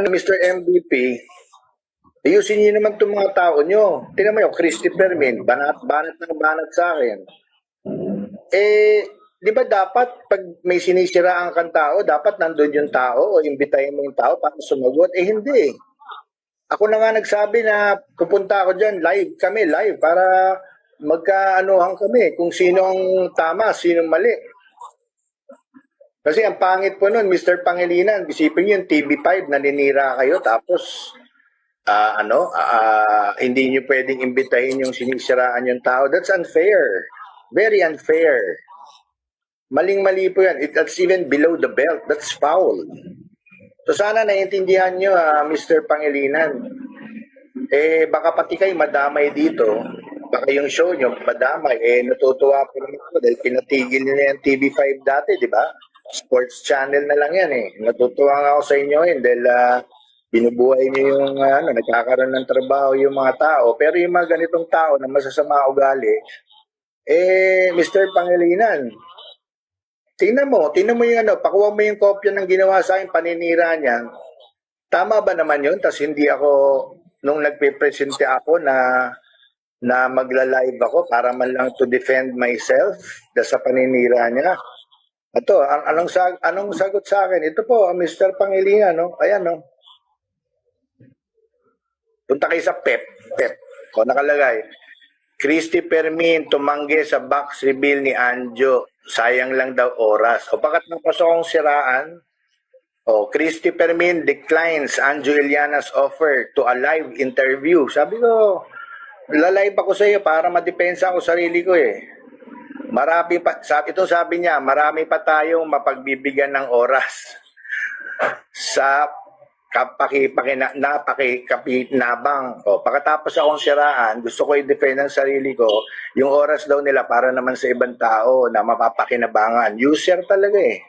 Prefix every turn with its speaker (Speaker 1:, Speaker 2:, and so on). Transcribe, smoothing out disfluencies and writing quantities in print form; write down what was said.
Speaker 1: Mr. MVP, ayusin niyo naman itong mga tao nyo. Tingnan mo yung Christopher Min, banat ng banat sa akin. Di ba dapat pag may sinisiraan kang tao, dapat nandun yung tao o imbitahin mo yung tao para sumagot? Hindi. Ako na nga nagsabi na pupunta ako dyan, live para magkaanuhan kami kung sino ang tama, sino ang mali. Kasi ang pangit po nun, Mr. Pangilinan, isipin niyo yung TV5, naninira kayo, tapos hindi niyo pwedeng imbitahin yung sinisiraan yung tao. That's unfair. Very unfair. Maling-mali po yan. That's even below the belt. That's foul. So sana naiintindihan niyo, Mr. Pangilinan. Baka pati kayo madamay dito. Baka yung show niyo madamay. Natutuwa po naman ako dahil pinatigil niyo na yung TV5 dati, di ba? Sports channel na lang yan eh. Natutuwa nga ako sa inyo yun dahil binubuhay niyo yung nagkakaroon ng trabaho yung mga tao. Pero yung mga ganitong tao na masasama ugali, Mr. Pangilinan, tingnan mo yung pakuha mo yung kopya ng ginawa sa akin, paninira niya. Tama ba naman yun? Tapos hindi ako, nung nagpe-presente ako na magla-live ako para man lang to defend myself sa paninira niya. Ito, anong sagot sa akin? Ito po, Mr. Pangilinan, no? Ayan, no? Punta kayo sa PEP. O, nakalagay. Christopher Min tumanggi sa box reveal ni Anjo. Sayang lang daw oras. O, bakit napasok akong siraan? O, Christopher Min declines Anjo Iliana's offer to a live interview. Sabi ko, lalive ako sa iyo para madepensa ako sarili ko eh. Sabi niya, marami pa tayong mapagbibigyan ng oras sa napakikapinabang. O, pagkatapos akong siraan, gusto ko i-defend ang sarili ko, yung oras daw nila para naman sa ibang tao na mapapakinabangan. User talaga eh.